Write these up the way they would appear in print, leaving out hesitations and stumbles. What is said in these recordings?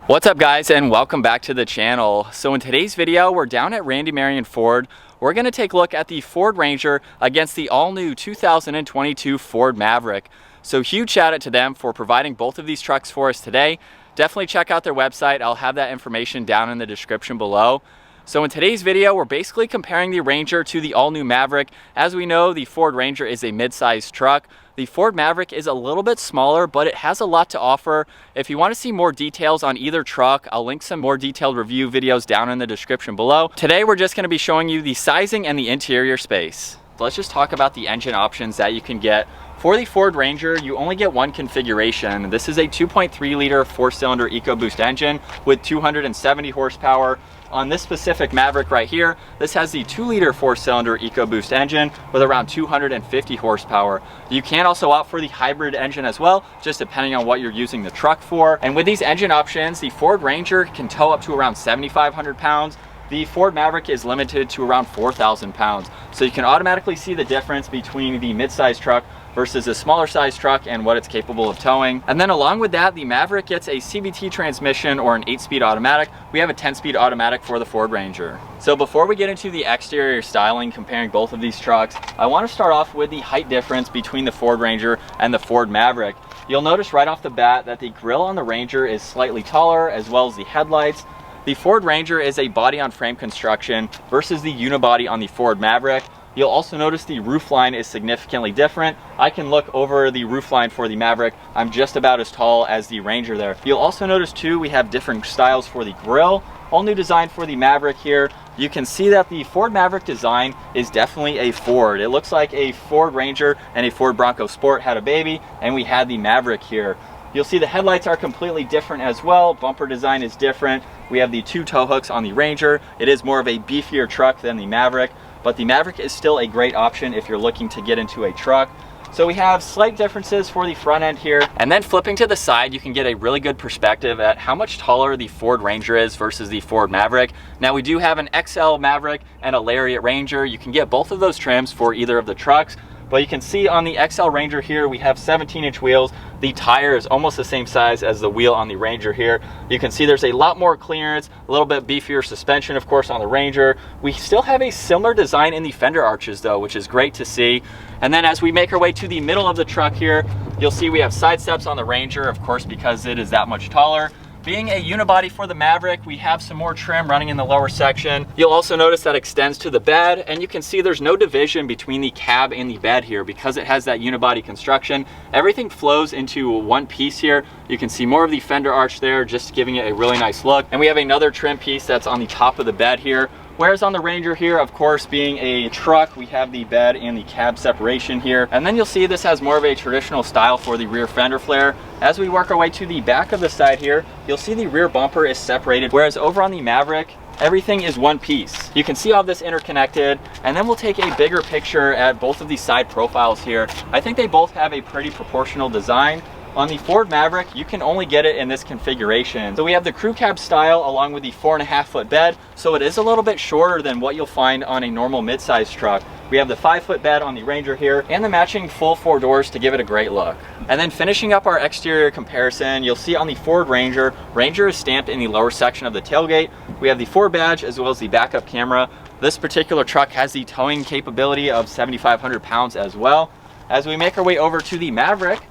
What's up guys, and welcome back to the channel. So in today's video, we're down at Randy Marion Ford. We're gonna take a look at the Ford Ranger against the all-new 2022 Ford Maverick. So huge shout out to them for providing both of these trucks for us today. Definitely check out their website. I'll have that information down in the description below. So in today's video, we're basically comparing the Ranger to the all-new Maverick. As we know, the Ford Ranger is a mid-sized truck. The Ford Maverick is a little bit smaller, but it has a lot to offer. If you want to see more details on either truck, I'll link some more detailed review videos down in the description below. Today, we're just going to be showing you the sizing and the interior space. Let's just talk about the engine options that you can get. For the Ford Ranger, you only get one configuration. This is a 2.3 liter 4-cylinder EcoBoost engine with 270 horsepower. On this specific Maverick right here, this has the 2-liter 4-cylinder EcoBoost engine with around 250 horsepower. You can also opt for the hybrid engine as well, just depending on what you're using the truck for. And with these engine options, the Ford Ranger can tow up to around 7,500 pounds. The Ford Maverick is limited to around 4,000 pounds. So you can automatically see the difference between the mid-size truck versus a smaller size truck and what it's capable of towing. And then along with that, the Maverick gets a CVT transmission or an 8-speed automatic. We have a 10-speed automatic for the Ford Ranger. So before we get into the exterior styling comparing both of these trucks, I want to start off with the height difference between the Ford Ranger and the Ford Maverick. You'll notice right off the bat that the grille on the Ranger is slightly taller, as well as the headlights. The Ford Ranger is a body-on-frame construction versus the unibody on the Ford Maverick. You'll also notice the roofline is significantly different. I can look over the roofline for the Maverick. I'm just about as tall as the Ranger there. You'll also notice too, we have different styles for the grille. All new design for the Maverick here. You can see that the Ford Maverick design is definitely a Ford. It looks like a Ford Ranger and a Ford Bronco Sport had a baby, and we had the Maverick here. You'll see the headlights are completely different as well. Bumper design is different. We have the 2 tow hooks on the Ranger. It is more of a beefier truck than the Maverick, but the Maverick is still a great option if you're looking to get into a truck. So we have slight differences for the front end here. And then flipping to the side, you can get a really good perspective at how much taller the Ford Ranger is versus the Ford Maverick. Now we do have an XL Maverick and a Lariat Ranger. You can get both of those trims for either of the trucks. But you can see on the XL Ranger here, we have 17-inch wheels. The tire is almost the same size as the wheel on the Ranger here. You can see there's a lot more clearance, a little bit beefier suspension, of course, on the Ranger. We still have a similar design in the fender arches though, which is great to see. And then as we make our way to the middle of the truck here, you'll see we have side steps on the Ranger, of course, because it is that much taller. Being a unibody for the Maverick, we have some more trim running in the lower section. You'll also notice that extends to the bed, and you can see there's no division between the cab and the bed here because it has that unibody construction. Everything flows into one piece here. You can see more of the fender arch there, just giving it a really nice look. And we have another trim piece that's on the top of the bed here. Whereas on the Ranger here, of course, being a truck, we have the bed and the cab separation here. And then you'll see this has more of a traditional style for the rear fender flare. As we work our way to the back of the side here, you'll see the rear bumper is separated, whereas over on the Maverick, everything is one piece. You can see all this interconnected, and then we'll take a bigger picture at both of these side profiles here. I think they both have a pretty proportional design. On the Ford Maverick, you can only get it in this configuration. So we have the crew cab style along with the 4.5-foot bed. So it is a little bit shorter than what you'll find on a normal mid-size truck. We have the 5-foot bed on the Ranger here and the matching full 4 doors to give it a great look. And then finishing up our exterior comparison, you'll see on the Ford Ranger, Ranger is stamped in the lower section of the tailgate. We have the Ford badge as well as the backup camera. This particular truck has the towing capability of 7,500 pounds as well. As we make our way over to the Maverick,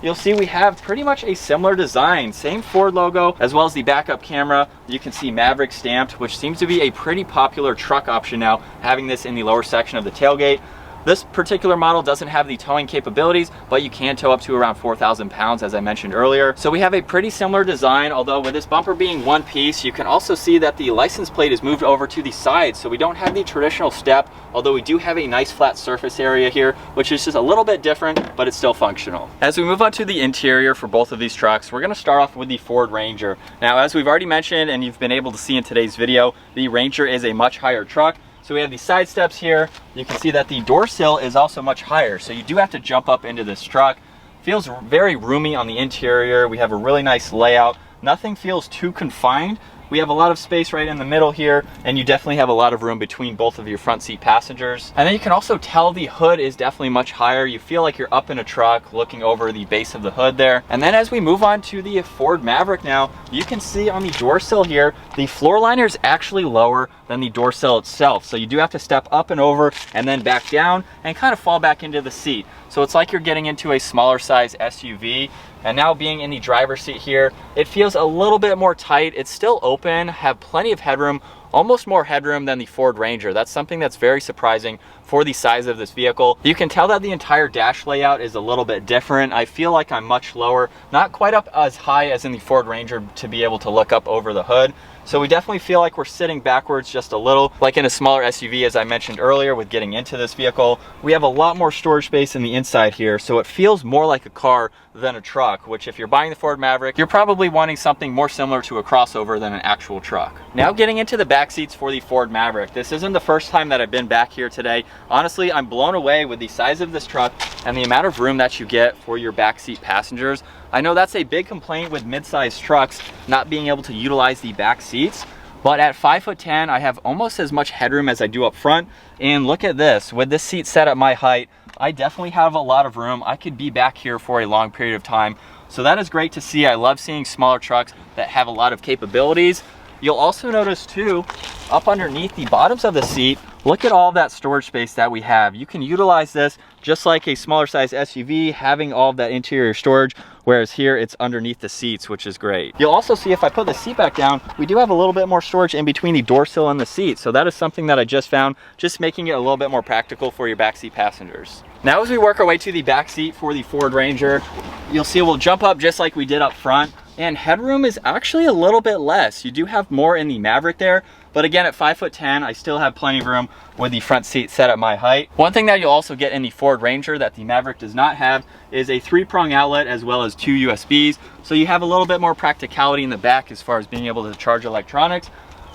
you'll see we have pretty much a similar design. Same Ford logo, as well as the backup camera. You can see Maverick stamped, which seems to be a pretty popular truck option now, having this in the lower section of the tailgate. This particular model doesn't have the towing capabilities, but you can tow up to around 4,000 pounds, as I mentioned earlier. So we have a pretty similar design, although with this bumper being one piece, you can also see that the license plate is moved over to the side. So we don't have the traditional step, although we do have a nice flat surface area here, which is just a little bit different, but it's still functional. As we move on to the interior for both of these trucks, we're gonna start off with the Ford Ranger. Now, as we've already mentioned, and you've been able to see in today's video, the Ranger is a much higher truck. So we have these side steps here. You can see that the door sill is also much higher. So you do have to jump up into this truck. Feels very roomy on the interior. We have a really nice layout. Nothing feels too confined. We have a lot of space right in the middle here, and you definitely have a lot of room between both of your front seat passengers. And then you can also tell the hood is definitely much higher. You feel like you're up in a truck looking over the base of the hood there. And then as we move on to the Ford Maverick now, you can see on the door sill here, the floor liner is actually lower than the door sill itself. So you do have to step up and over and then back down and kind of fall back into the seat. So it's like you're getting into a smaller size SUV. And now being in the driver's seat here, it feels a little bit more tight. It's still open, have plenty of headroom, almost more headroom than the Ford Ranger. That's something that's very surprising for the size of this vehicle. You can tell that the entire dash layout is a little bit different. I feel like I'm much lower, not quite up as high as in the Ford Ranger to be able to look up over the hood. So we definitely feel like we're sitting backwards just a little, like in a smaller SUV, as I mentioned earlier with getting into this vehicle. We have a lot more storage space in the inside here, so it feels more like a car than a truck, which if you're buying the Ford Maverick, you're probably wanting something more similar to a crossover than an actual truck. Now getting into the back seats for the Ford Maverick. This isn't the first time that I've been back here today. Honestly, I'm blown away with the size of this truck and the amount of room that you get for your backseat passengers. I know that's a big complaint with mid-size trucks, not being able to utilize the back seats. But at 5'10", I have almost as much headroom as I do up front. And look at this, with this seat set at my height, I definitely have a lot of room. I could be back here for a long period of time. So that is great to see. I love seeing smaller trucks that have a lot of capabilities. You'll also notice too, up underneath the bottoms of the seat, look at all that storage space that we have. You can utilize this just like a smaller size SUV, having all of that interior storage, whereas here it's underneath the seats, which is great. You'll also see if I put the seat back down, we do have a little bit more storage in between the door sill and the seat. So that is something that I just found, just making it a little bit more practical for your backseat passengers. Now as we work our way to the back seat for the Ford Ranger, you'll see we'll jump up just like we did up front. And headroom is actually a little bit less. You do have more in the Maverick there, but again, at 5'10", I still have plenty of room with the front seat set at my height. One thing that you'll also get in the Ford Ranger that the Maverick does not have is a 3-prong outlet as well as 2 USBs. So you have a little bit more practicality in the back as far as being able to charge electronics.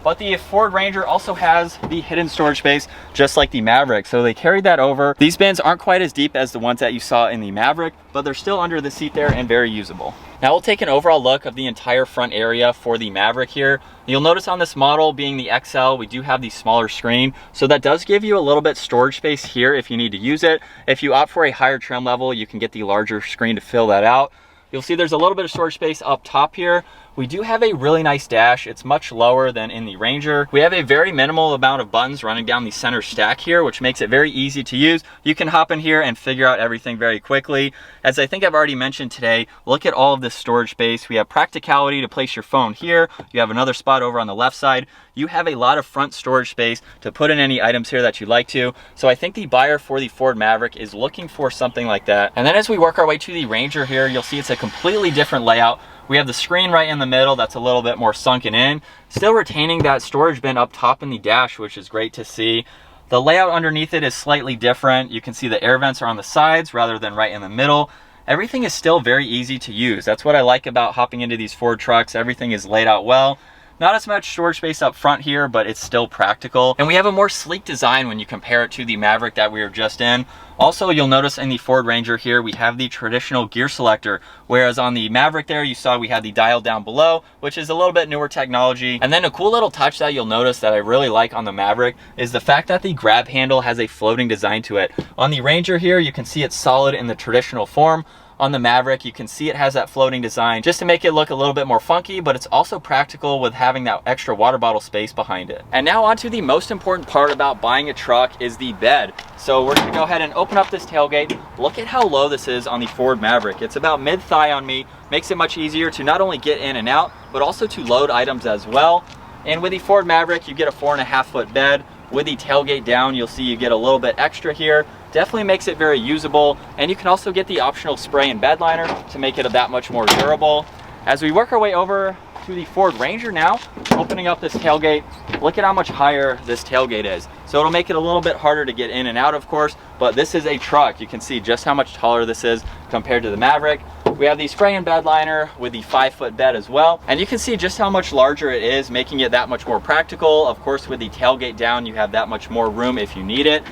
But the Ford Ranger also has the hidden storage space, just like the Maverick. So they carried that over. These bins aren't quite as deep as the ones that you saw in the Maverick, but they're still under the seat there and very usable. Now we'll take an overall look of the entire front area for the Maverick here. You'll notice on this model, being the XL, we do have the smaller screen. So that does give you a little bit storage space here if you need to use it. If you opt for a higher trim level, you can get the larger screen to fill that out. You'll see there's a little bit of storage space up top here. We do have a really nice dash. It's much lower than in the Ranger. We have a very minimal amount of buttons running down the center stack here, which makes it very easy to use. You can hop in here and figure out everything very quickly. As I think I've already mentioned today, look at all of this storage space. We have practicality to place your phone here. You have another spot over on the left side. You have a lot of front storage space to put in any items here that you'd like to. So I think the buyer for the Ford Maverick is looking for something like that. And then as we work our way to the Ranger here, you'll see it's a completely different layout. We have the screen right in the middle that's a little bit more sunken in, still retaining that storage bin up top in the dash, which is great to see. The layout underneath it is slightly different. You can see the air vents are on the sides rather than right in the middle. Everything is still very easy to use. That's what I like about hopping into these Ford trucks. Everything is laid out well. Not as much storage space up front here, but it's still practical. And we have a more sleek design when you compare it to the Maverick that we were just in. Also, you'll notice in the Ford Ranger here, we have the traditional gear selector, whereas on the Maverick there, you saw we had the dial down below, which is a little bit newer technology. And then a cool little touch that you'll notice that I really like on the Maverick is the fact that the grab handle has a floating design to it. On the Ranger here, you can see it's solid in the traditional form. On the Maverick, you can see it has that floating design just to make it look a little bit more funky, but it's also practical with having that extra water bottle space behind it. And now on to the most important part about buying a truck is the bed. So we're gonna go ahead and open up this tailgate. Look at how low this is on the Ford Maverick. It's about mid-thigh on me. Makes it much easier to not only get in and out, but also to load items as well. And with the Ford Maverick, you get a 4.5-foot bed. With the tailgate down, you'll see you get a little bit extra here. Definitely makes it very usable, and you can also get the optional spray and bed liner to make it that much more durable. As we work our way over to the Ford Ranger now, opening up this tailgate, look at how much higher this tailgate is. So it'll make it a little bit harder to get in and out, of course, but this is a truck. You can see just how much taller this is compared to the Maverick. We have the spray-in bed liner with the 5-foot bed as well. And you can see just how much larger it is, making it that much more practical. Of course, with the tailgate down, you have that much more room if you need it.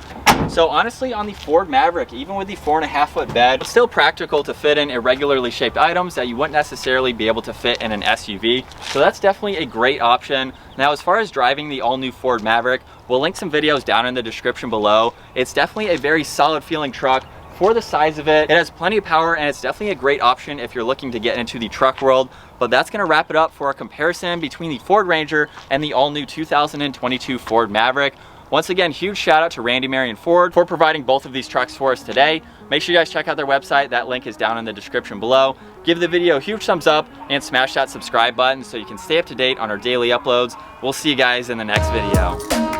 So honestly, on the Ford Maverick, even with the 4.5-foot bed, it's still practical to fit in irregularly shaped items that you wouldn't necessarily be able to fit in an SUV. So that's definitely a great option. Now, as far as driving the all-new Ford Maverick, we'll link some videos down in the description below. It's definitely a very solid feeling truck. For the size of it, it has plenty of power, and it's definitely a great option if you're looking to get into the truck world. But that's gonna wrap it up for a comparison between the Ford Ranger and the all-new 2022 Ford Maverick. Once again, huge shout out to Randy Marion Ford for providing both of these trucks for us today. Make sure you guys check out their website. That link is down in the description below. Give the video a huge thumbs up and smash that subscribe button so you can stay up to date on our daily uploads. We'll see you guys in the next video.